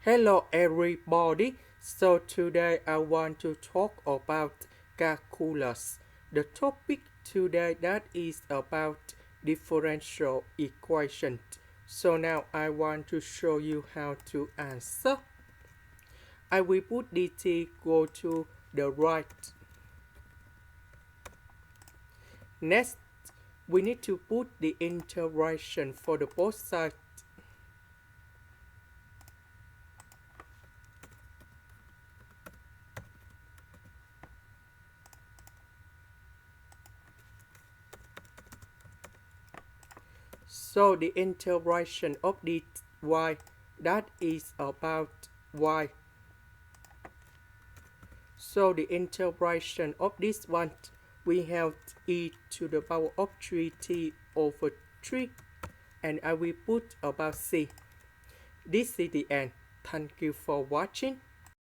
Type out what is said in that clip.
Hello everybody. So today I want to talk about calculus. The topic today that is about differential equation. So now I want to show you how to answer. I will put dt go to the right. Next, we need to put the integration for the both sides. So the integration of this y, that is about y. So the integration of this one, we have e to the power of 3t over 3. And I will put about c. This is the end. Thank you for watching.